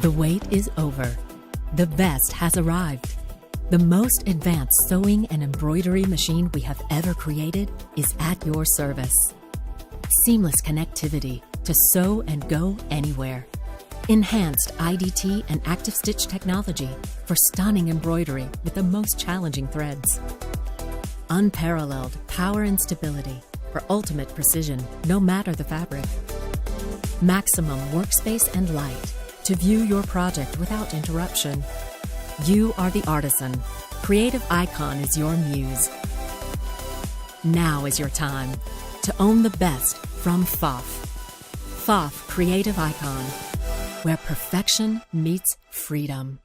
The wait is over. The best has arrived. The most advanced sewing and embroidery machine we have ever created is at your service. Seamless connectivity to sew and go anywhere. Enhanced IDT and Active Stitch technology for stunning embroidery with the most challenging threads. Unparalleled power and stability for ultimate precision, no matter the fabric. Maximum workspace and light to view your project without interruption. You are the artisan. Creative Icon is your muse. Now is your time to own the best from Pfaff. Pfaff Creative Icon, where perfection meets freedom.